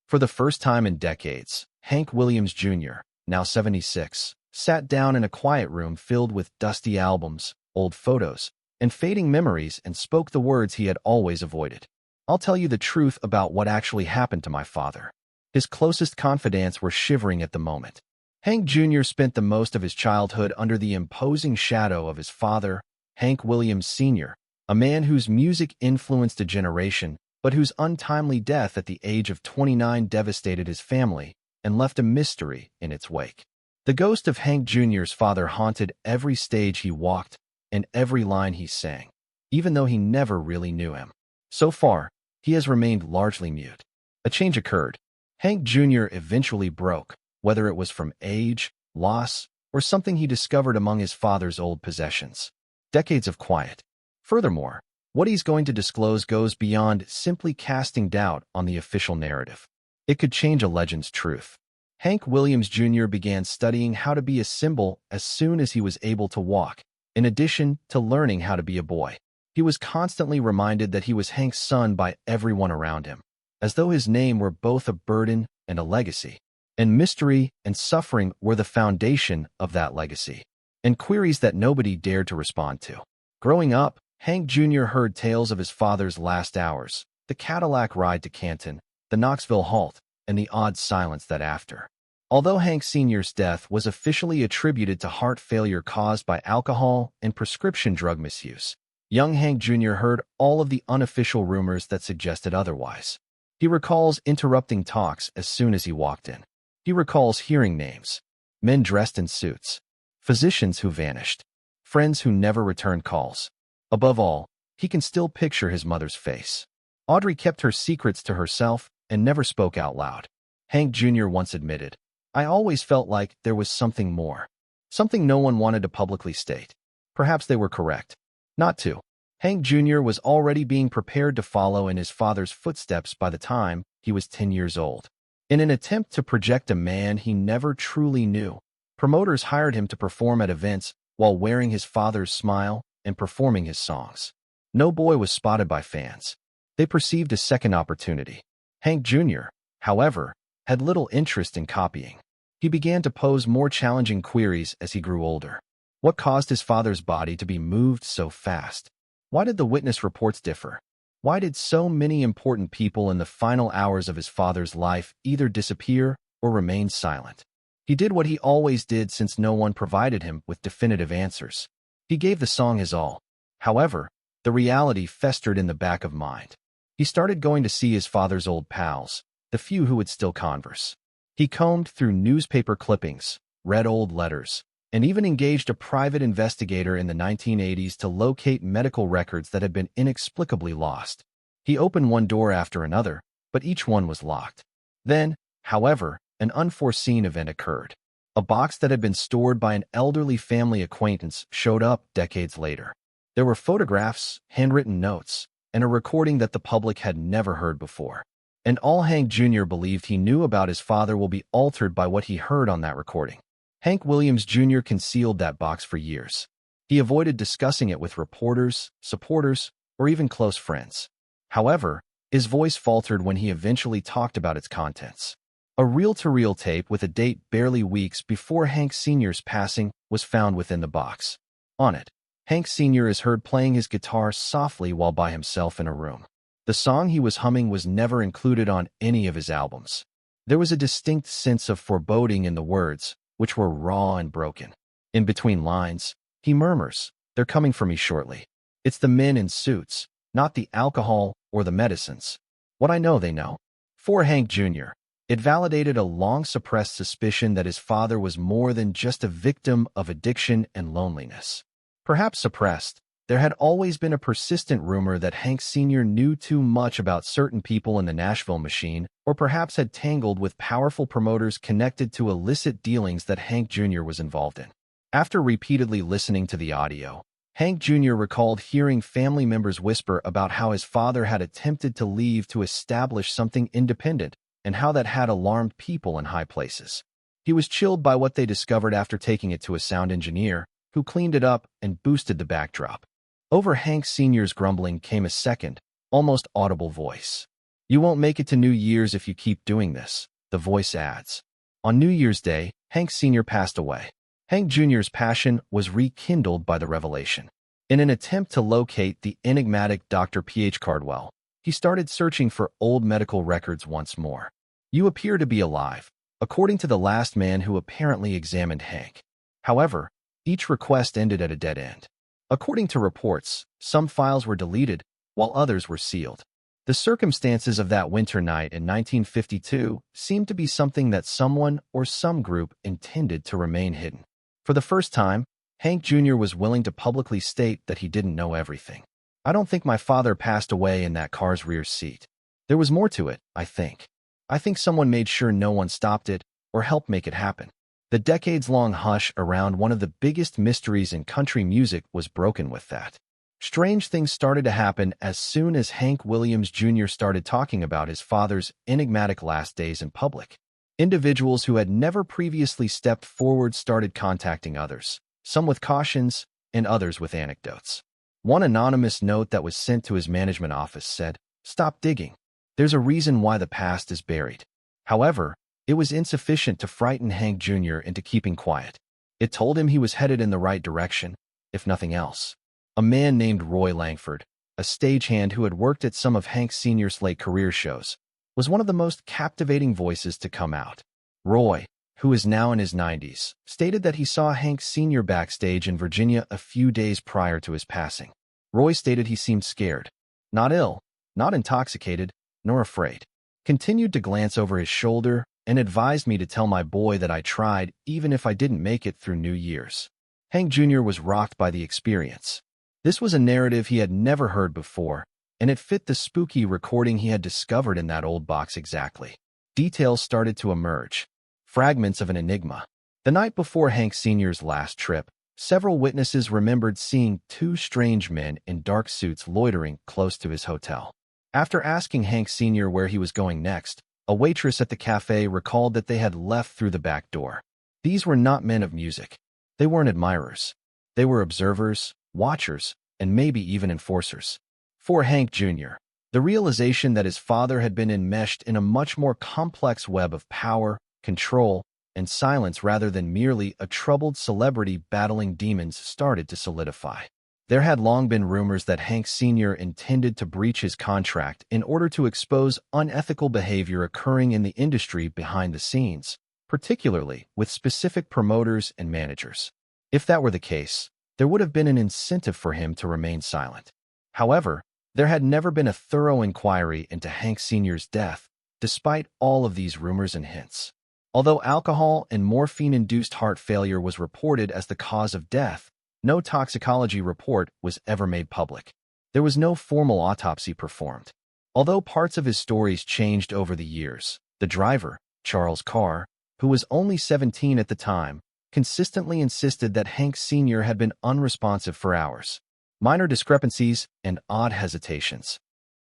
For the first time in decades, Hank Williams Jr., now 76, sat down in a quiet room filled with dusty albums, old photos, and fading memories and spoke the words he had always avoided. "I'll tell you the truth about what actually happened to my father." His closest confidants were shivering at the moment. Hank Jr. spent the most of his childhood under the imposing shadow of his father, Hank Williams Sr., a man whose music influenced a generation, but whose untimely death at the age of 29 devastated his family and left a mystery in its wake. The ghost of Hank Jr.'s father haunted every stage he walked and every line he sang, even though he never really knew him. So far, he has remained largely mute. A change occurred. Hank Jr. eventually broke, whether it was from age, loss, or something he discovered among his father's old possessions. Decades of quiet. Furthermore, what he's going to disclose goes beyond simply casting doubt on the official narrative. It could change a legend's truth. Hank Williams Jr. began studying how to be a symbol as soon as he was able to walk, in addition to learning how to be a boy. He was constantly reminded that he was Hank's son by everyone around him, as though his name were both a burden and a legacy. And mystery and suffering were the foundation of that legacy, and queries that nobody dared to respond to. Growing up, Hank Jr. heard tales of his father's last hours, the Cadillac ride to Canton, the Knoxville halt, and the odd silence that after. Although Hank Sr.'s death was officially attributed to heart failure caused by alcohol and prescription drug misuse, young Hank Jr. heard all of the unofficial rumors that suggested otherwise. He recalls interrupting talks as soon as he walked in. He recalls hearing names, men dressed in suits, physicians who vanished, friends who never returned calls. Above all, he can still picture his mother's face. Audrey kept her secrets to herself and never spoke out loud. Hank Jr. once admitted, "I always felt like there was something more, something no one wanted to publicly state." Perhaps they were correct. Not to. Hank Jr. was already being prepared to follow in his father's footsteps by the time he was 10 years old. In an attempt to project a man he never truly knew, promoters hired him to perform at events while wearing his father's smile and performing his songs. No boy was spotted by fans. They perceived a second opportunity. Hank Jr., however, had little interest in copying. He began to pose more challenging queries as he grew older. What caused his father's body to be moved so fast? Why did the witness reports differ? Why did so many important people in the final hours of his father's life either disappear or remain silent? He did what he always did since no one provided him with definitive answers. He gave the song his all. However, the reality festered in the back of mind. He started going to see his father's old pals, the few who would still converse. He combed through newspaper clippings, read old letters, and even engaged a private investigator in the 1980s to locate medical records that had been inexplicably lost. He opened one door after another, but each one was locked. Then, however, an unforeseen event occurred. A box that had been stored by an elderly family acquaintance showed up decades later. There were photographs, handwritten notes, and a recording that the public had never heard before. And all Hank Jr. believed he knew about his father will be altered by what he heard on that recording. Hank Williams Jr. concealed that box for years. He avoided discussing it with reporters, supporters, or even close friends. However, his voice faltered when he eventually talked about its contents. A reel-to-reel tape with a date barely weeks before Hank Sr.'s passing was found within the box. On it, Hank Sr. is heard playing his guitar softly while by himself in a room. The song he was humming was never included on any of his albums. There was a distinct sense of foreboding in the words, which were raw and broken. In between lines, he murmurs, "They're coming for me shortly. It's the men in suits, not the alcohol or the medicines. What I know, they know." For Hank Jr., it validated a long-suppressed suspicion that his father was more than just a victim of addiction and loneliness. Perhaps suppressed, there had always been a persistent rumor that Hank Sr. knew too much about certain people in the Nashville machine, or perhaps had tangled with powerful promoters connected to illicit dealings that Hank Jr. was involved in. After repeatedly listening to the audio, Hank Jr. recalled hearing family members whisper about how his father had attempted to leave to establish something independent, and how that had alarmed people in high places. He was chilled by what they discovered after taking it to a sound engineer, who cleaned it up and boosted the backdrop. Over Hank Sr.'s grumbling came a second, almost audible voice. "You won't make it to New Year's if you keep doing this," the voice adds. On New Year's Day, Hank Sr. passed away. Hank Jr.'s passion was rekindled by the revelation. In an attempt to locate the enigmatic Dr. P.H. Cardwell, he started searching for old medical records once more. "You appear to be alive," according to the last man who apparently examined Hank. However, each request ended at a dead end. According to reports, some files were deleted, while others were sealed. The circumstances of that winter night in 1952 seemed to be something that someone or some group intended to remain hidden. For the first time, Hank Jr. was willing to publicly state that he didn't know everything. "I don't think my father passed away in that car's rear seat. There was more to it, I think. I think someone made sure no one stopped it or helped make it happen." The decades-long hush around one of the biggest mysteries in country music was broken with that. Strange things started to happen as soon as Hank Williams Jr. started talking about his father's enigmatic last days in public. Individuals who had never previously stepped forward started contacting others, some with cautions and others with anecdotes. One anonymous note that was sent to his management office said, "Stop digging. There's a reason why the past is buried." However, it was insufficient to frighten Hank Jr. into keeping quiet. It told him he was headed in the right direction, if nothing else. A man named Roy Langford, a stagehand who had worked at some of Hank Sr.'s late career shows, was one of the most captivating voices to come out. Roy, who is now in his 90s, stated that he saw Hank Sr. backstage in Virginia a few days prior to his passing. Roy stated he seemed scared, not ill, not intoxicated, nor afraid. Continued to glance over his shoulder and advised me to tell my boy that I tried even if I didn't make it through New Year's. Hank Jr. was rocked by the experience. This was a narrative he had never heard before, and it fit the spooky recording he had discovered in that old box exactly. Details started to emerge. Fragments of an enigma. The night before Hank Sr.'s last trip, several witnesses remembered seeing two strange men in dark suits loitering close to his hotel. After asking Hank Sr. where he was going next, a waitress at the cafe recalled that they had left through the back door. These were not men of music. They weren't admirers. They were observers, watchers, and maybe even enforcers. For Hank Jr., the realization that his father had been enmeshed in a much more complex web of power, control, and silence rather than merely a troubled celebrity battling demons started to solidify. There had long been rumors that Hank Sr. intended to breach his contract in order to expose unethical behavior occurring in the industry behind the scenes, particularly with specific promoters and managers. If that were the case, there would have been an incentive for him to remain silent. However, there had never been a thorough inquiry into Hank Sr.'s death, despite all of these rumors and hints. Although alcohol and morphine-induced heart failure was reported as the cause of death, no toxicology report was ever made public. There was no formal autopsy performed. Although parts of his stories changed over the years, the driver, Charles Carr, who was only 17 at the time, consistently insisted that Hank Sr. had been unresponsive for hours. Minor discrepancies and odd hesitations.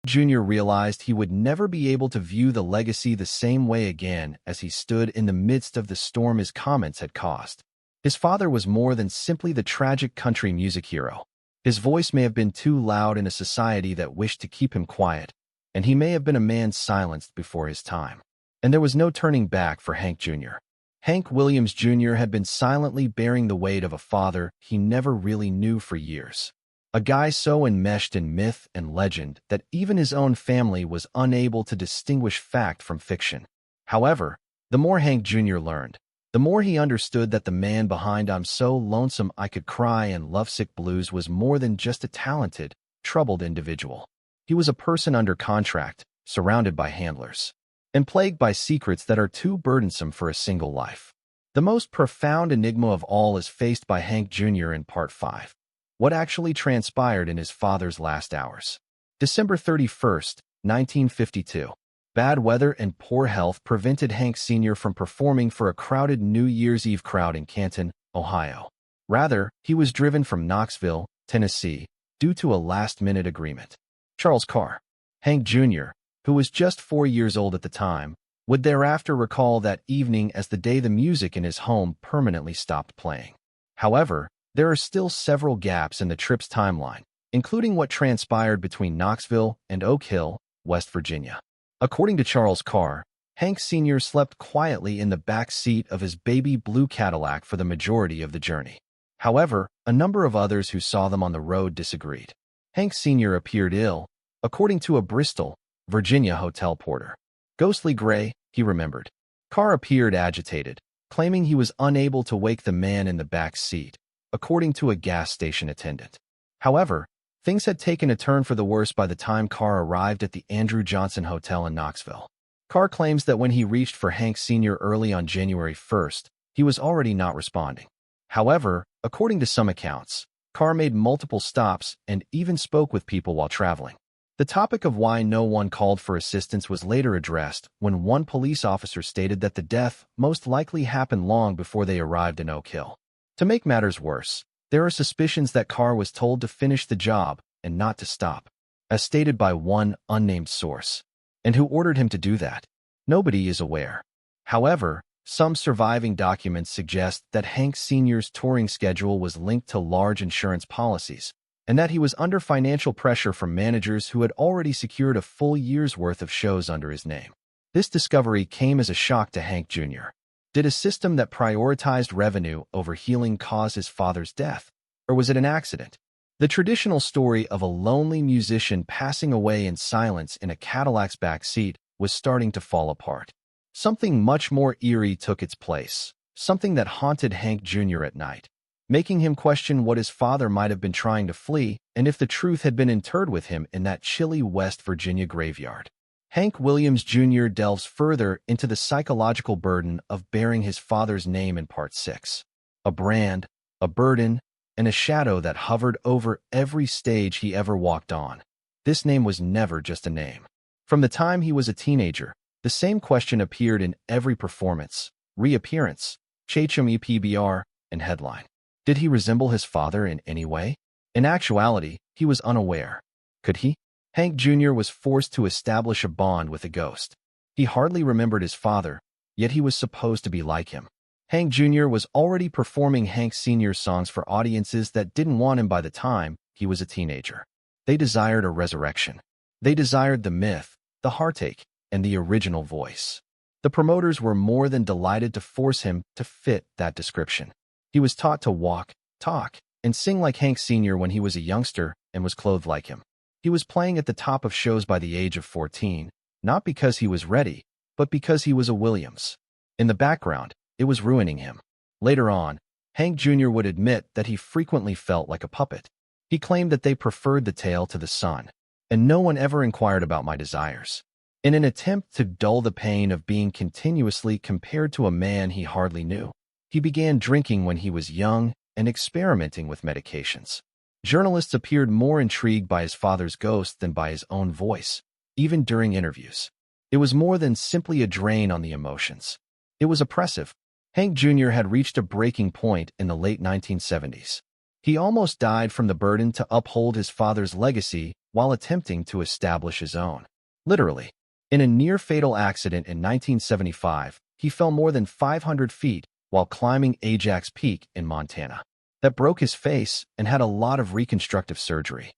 Jr. realized he would never be able to view the legacy the same way again as he stood in the midst of the storm his comments had caused. His father was more than simply the tragic country music hero. His voice may have been too loud in a society that wished to keep him quiet, and he may have been a man silenced before his time. And there was no turning back for Hank Jr. Hank Williams Jr. had been silently bearing the weight of a father he never really knew for years. A guy so enmeshed in myth and legend that even his own family was unable to distinguish fact from fiction. However, the more Hank Jr. learned, the more he understood that the man behind "I'm So Lonesome I Could Cry" and "Lovesick Blues" was more than just a talented, troubled individual. He was a person under contract, surrounded by handlers, and plagued by secrets that are too burdensome for a single life. The most profound enigma of all is faced by Hank Jr. in Part 5. What actually transpired in his father's last hours. December 31st, 1952. Bad weather and poor health prevented Hank Sr. from performing for a crowded New Year's Eve crowd in Canton, Ohio. Rather, he was driven from Knoxville, Tennessee, due to a last-minute agreement. Charles Carr, Hank Jr., who was just 4 years old at the time, would thereafter recall that evening as the day the music in his home permanently stopped playing. However, there are still several gaps in the trip's timeline, including what transpired between Knoxville and Oak Hill, West Virginia. According to Charles Carr, Hank Sr. slept quietly in the back seat of his baby blue Cadillac for the majority of the journey. However, a number of others who saw them on the road disagreed. Hank Sr. appeared ill, according to a Bristol, Virginia hotel porter. Ghostly gray, he remembered. Carr appeared agitated, claiming he was unable to wake the man in the back seat, according to a gas station attendant. However, things had taken a turn for the worse by the time Carr arrived at the Andrew Johnson Hotel in Knoxville. Carr claims that when he reached for Hank Sr. early on January 1st, he was already not responding. However, according to some accounts, Carr made multiple stops and even spoke with people while traveling. The topic of why no one called for assistance was later addressed when one police officer stated that the death most likely happened long before they arrived in Oak Hill. To make matters worse, there are suspicions that Carr was told to finish the job and not to stop, as stated by one unnamed source. And who ordered him to do that? Nobody is aware. However, some surviving documents suggest that Hank Sr.'s touring schedule was linked to large insurance policies, and that he was under financial pressure from managers who had already secured a full year's worth of shows under his name. This discovery came as a shock to Hank Jr. Did a system that prioritized revenue over healing cause his father's death, or was it an accident? The traditional story of a lonely musician passing away in silence in a Cadillac's back seat was starting to fall apart. Something much more eerie took its place, something that haunted Hank Jr. at night, making him question what his father might have been trying to flee and if the truth had been interred with him in that chilly West Virginia graveyard. Hank Williams Jr. delves further into the psychological burden of bearing his father's name in Part 6. A brand, a burden, and a shadow that hovered over every stage he ever walked on. This name was never just a name. From the time he was a teenager, the same question appeared in every performance, reappearance, PBR, and headline. Did he resemble his father in any way? In actuality, he was unaware. Could he? Hank Jr. was forced to establish a bond with a ghost. He hardly remembered his father, yet he was supposed to be like him. Hank Jr. was already performing Hank Sr.'s songs for audiences that didn't want him by the time he was a teenager. They desired a resurrection. They desired the myth, the heartache, and the original voice. The promoters were more than delighted to force him to fit that description. He was taught to walk, talk, and sing like Hank Sr. when he was a youngster and was clothed like him. He was playing at the top of shows by the age of 14, not because he was ready, but because he was a Williams. In the background, it was ruining him. Later on, Hank Jr. would admit that he frequently felt like a puppet. He claimed that they preferred the tail to the sun, and no one ever inquired about my desires. In an attempt to dull the pain of being continuously compared to a man he hardly knew, he began drinking when he was young and experimenting with medications. Journalists appeared more intrigued by his father's ghost than by his own voice, even during interviews. It was more than simply a drain on the emotions. It was oppressive. Hank Jr. had reached a breaking point in the late 1970s. He almost died from the burden to uphold his father's legacy while attempting to establish his own. Literally. In a near-fatal accident in 1975, he fell more than 500 feet while climbing Ajax Peak in Montana. That broke his face and had a lot of reconstructive surgery.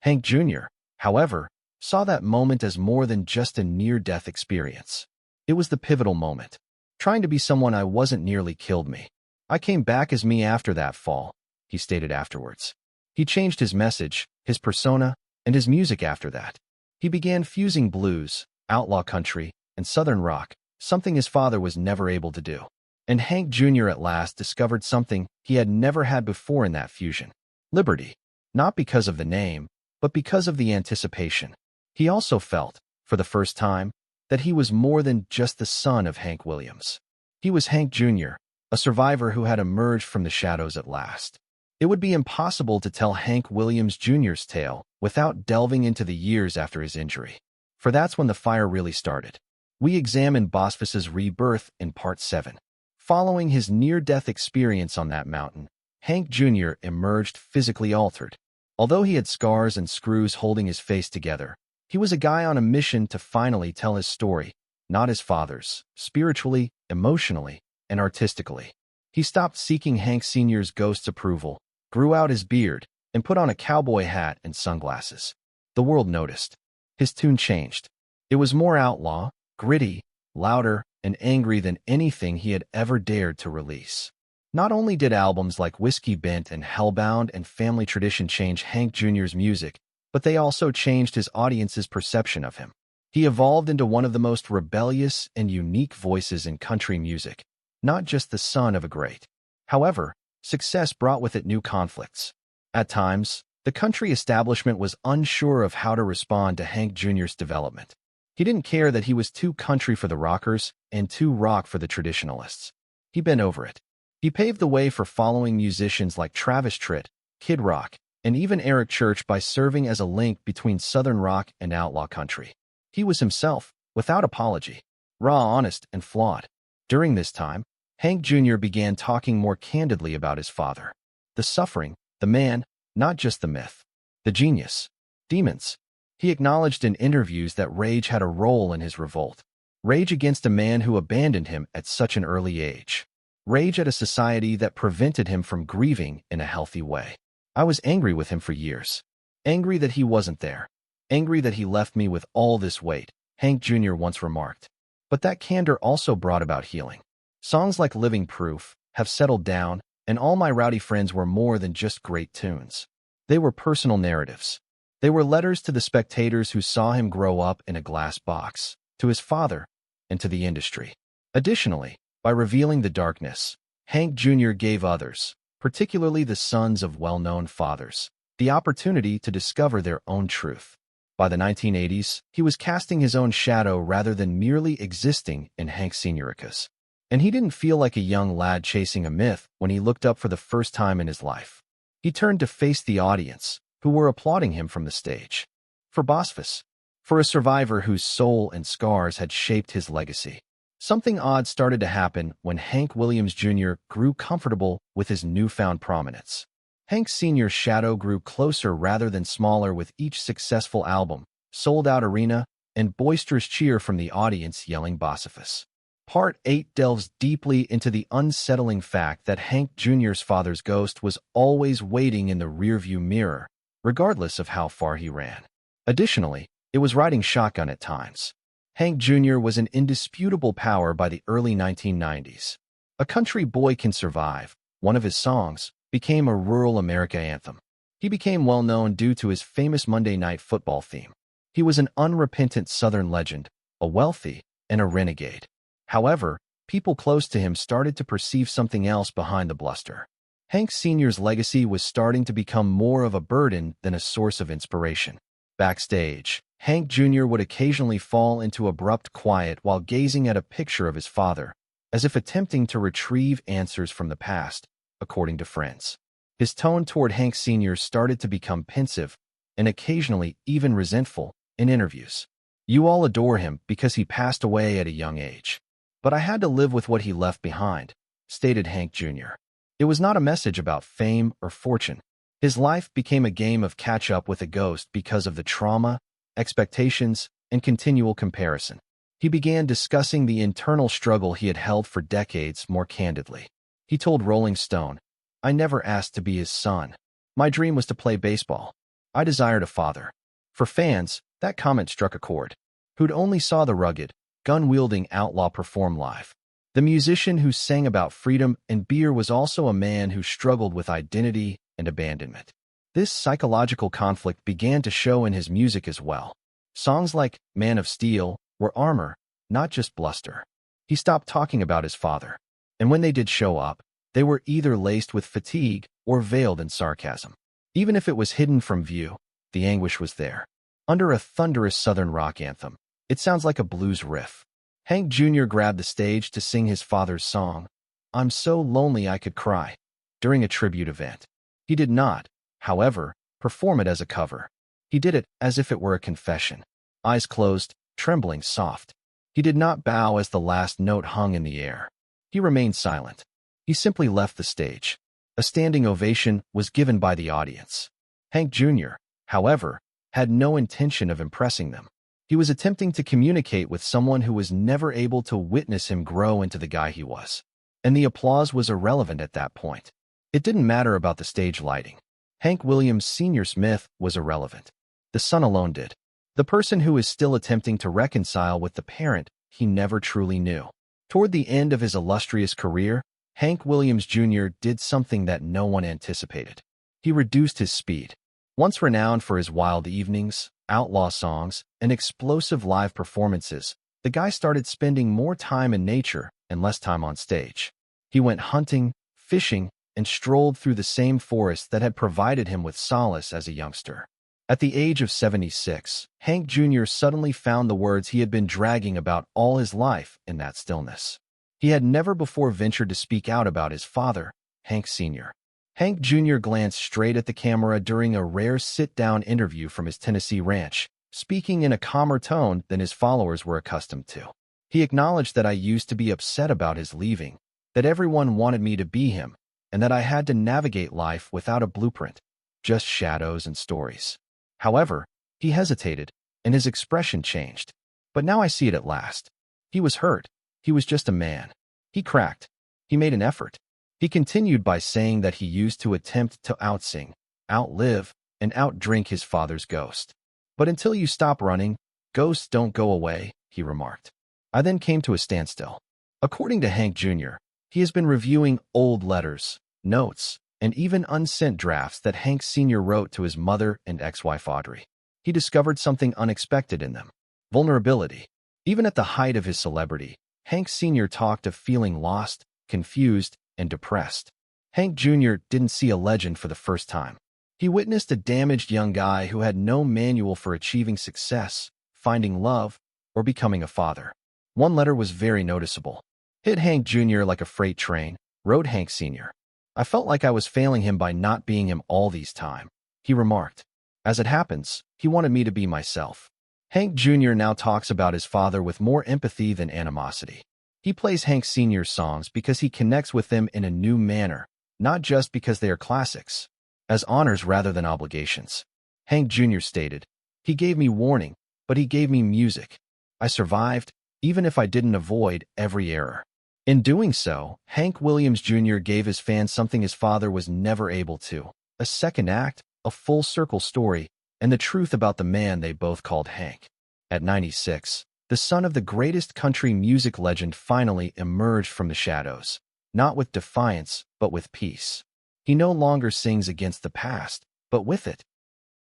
Hank Jr., however, saw that moment as more than just a near-death experience. It was the pivotal moment. Trying to be someone I wasn't nearly killed me. I came back as me after that fall, he stated afterwards. He changed his message, his persona, and his music after that. He began fusing blues, outlaw country, and southern rock, something his father was never able to do. And Hank Jr. at last discovered something he had never had before in that fusion. Liberty. Not because of the name, but because of the anticipation. He also felt, for the first time, that he was more than just the son of Hank Williams. He was Hank Jr., a survivor who had emerged from the shadows at last. It would be impossible to tell Hank Williams Jr.'s tale without delving into the years after his injury. For that's when the fire really started. We examine Bosphus's rebirth in Part 7. Following his near-death experience on that mountain, Hank Jr. emerged physically altered. Although he had scars and screws holding his face together, he was a guy on a mission to finally tell his story, not his father's, spiritually, emotionally, and artistically. He stopped seeking Hank Sr.'s ghost's approval, grew out his beard, and put on a cowboy hat and sunglasses. The world noticed. His tune changed. It was more outlaw, gritty, louder, and angry than anything he had ever dared to release. Not only did albums like Whiskey Bent and Hellbound and Family Tradition change Hank Jr.'s music, but they also changed his audience's perception of him. He evolved into one of the most rebellious and unique voices in country music, not just the son of a great. However, success brought with it new conflicts. At times, the country establishment was unsure of how to respond to Hank Jr.'s development. He didn't care that he was too country for the rockers and too rock for the traditionalists. He bent over it. He paved the way for following musicians like Travis Tritt, Kid Rock, and even Eric Church by serving as a link between Southern rock and outlaw country. He was himself, without apology, raw, honest, and flawed. During this time, Hank Jr. began talking more candidly about his father. The suffering, the man, not just the myth. The genius. Demons. He acknowledged in interviews that rage had a role in his revolt. Rage against a man who abandoned him at such an early age. Rage at a society that prevented him from grieving in a healthy way. I was angry with him for years. Angry that he wasn't there. Angry that he left me with all this weight, Hank Jr. once remarked. But that candor also brought about healing. Songs like Living Proof, Have Settled Down, and All My Rowdy Friends were more than just great tunes. They were personal narratives. They were letters to the spectators who saw him grow up in a glass box, to his father, and to the industry. Additionally, by revealing the darkness, Hank Jr. gave others, particularly the sons of well-known fathers, the opportunity to discover their own truth. By the 1980s, he was casting his own shadow rather than merely existing in Hank Senioricas. And he didn't feel like a young lad chasing a myth when he looked up for the first time in his life. He turned to face the audience, who were applauding him from the stage. For Bosphus, for a survivor whose soul and scars had shaped his legacy. Something odd started to happen when Hank Williams Jr. grew comfortable with his newfound prominence. Hank Sr.'s shadow grew closer rather than smaller with each successful album, sold-out arena, and boisterous cheer from the audience yelling Bosphus. Part 8 delves deeply into the unsettling fact that Hank Jr.'s father's ghost was always waiting in the rearview mirror, regardless of how far he ran. Additionally, it was riding shotgun at times. Hank Jr. was an indisputable power by the early 1990s. A Country Boy Can Survive, one of his songs, became a rural America anthem. He became well known due to his famous Monday Night Football theme. He was an unrepentant Southern legend, a wealthy, and a renegade. However, people close to him started to perceive something else behind the bluster. Hank Sr.'s legacy was starting to become more of a burden than a source of inspiration. Backstage, Hank Jr. would occasionally fall into abrupt quiet while gazing at a picture of his father, as if attempting to retrieve answers from the past, according to friends. His tone toward Hank Sr. started to become pensive, and occasionally even resentful, in interviews. "You all adore him because he passed away at a young age. But I had to live with what he left behind," stated Hank Jr. It was not a message about fame or fortune. His life became a game of catch-up with a ghost because of the trauma, expectations, and continual comparison. He began discussing the internal struggle he had held for decades more candidly. He told Rolling Stone, "I never asked to be his son. My dream was to play baseball. I desired a father." For fans, that comment struck a chord. Who'd only saw the rugged, gun-wielding outlaw perform live. The musician who sang about freedom and beer was also a man who struggled with identity and abandonment. This psychological conflict began to show in his music as well. Songs like Man of Steel were armor, not just bluster. He stopped talking about his father, and when they did show up, they were either laced with fatigue or veiled in sarcasm. Even if it was hidden from view, the anguish was there. Under a thunderous Southern rock anthem, it sounds like a blues riff. Hank Jr. grabbed the stage to sing his father's song, "I'm So Lonely I Could Cry," during a tribute event. He did not, however, perform it as a cover. He did it as if it were a confession. Eyes closed, trembling soft. He did not bow as the last note hung in the air. He remained silent. He simply left the stage. A standing ovation was given by the audience. Hank Jr., however, had no intention of impressing them. He was attempting to communicate with someone who was never able to witness him grow into the guy he was. And the applause was irrelevant at that point. It didn't matter about the stage lighting. Hank Williams Sr.'s myth was irrelevant. The sun alone did. The person who is still attempting to reconcile with the parent he never truly knew. Toward the end of his illustrious career, Hank Williams Jr. did something that no one anticipated. He reduced his speed. Once renowned for his wild evenings, outlaw songs, and explosive live performances, the guy started spending more time in nature and less time on stage. He went hunting, fishing, and strolled through the same forest that had provided him with solace as a youngster. At the age of 76, Hank Jr. suddenly found the words he had been dragging about all his life in that stillness. He had never before ventured to speak out about his father, Hank Sr. Hank Jr. glanced straight at the camera during a rare sit-down interview from his Tennessee ranch, speaking in a calmer tone than his followers were accustomed to. He acknowledged that I used to be upset about his leaving, that everyone wanted me to be him, and that I had to navigate life without a blueprint, just shadows and stories. However, he hesitated, and his expression changed. But now I see it at last. He was hurt. He was just a man. He cracked. He made an effort. He continued by saying that he used to attempt to outsing, outlive, and outdrink his father's ghost. But until you stop running, ghosts don't go away, he remarked. I then came to a standstill. According to Hank Jr., he has been reviewing old letters, notes, and even unsent drafts that Hank Sr. wrote to his mother and ex-wife Audrey. He discovered something unexpected in them: vulnerability. Even at the height of his celebrity, Hank Sr. talked of feeling lost, confused, and depressed. Hank Jr. didn't see a legend for the first time. He witnessed a damaged young guy who had no manual for achieving success, finding love, or becoming a father. One letter was very noticeable. "Hit Hank Jr. like a freight train," wrote Hank Sr. "I felt like I was failing him by not being him all these time," he remarked. "As it happens, he wanted me to be myself." Hank Jr. now talks about his father with more empathy than animosity. He plays Hank Sr.'s songs because he connects with them in a new manner, not just because they are classics, as honors rather than obligations. Hank Jr. stated, "He gave me warning, but he gave me music. I survived, even if I didn't avoid every error." In doing so, Hank Williams Jr. gave his fans something his father was never able to: a second act, a full-circle story, and the truth about the man they both called Hank. At 96, the son of the greatest country music legend finally emerged from the shadows, not with defiance, but with peace. He no longer sings against the past, but with it.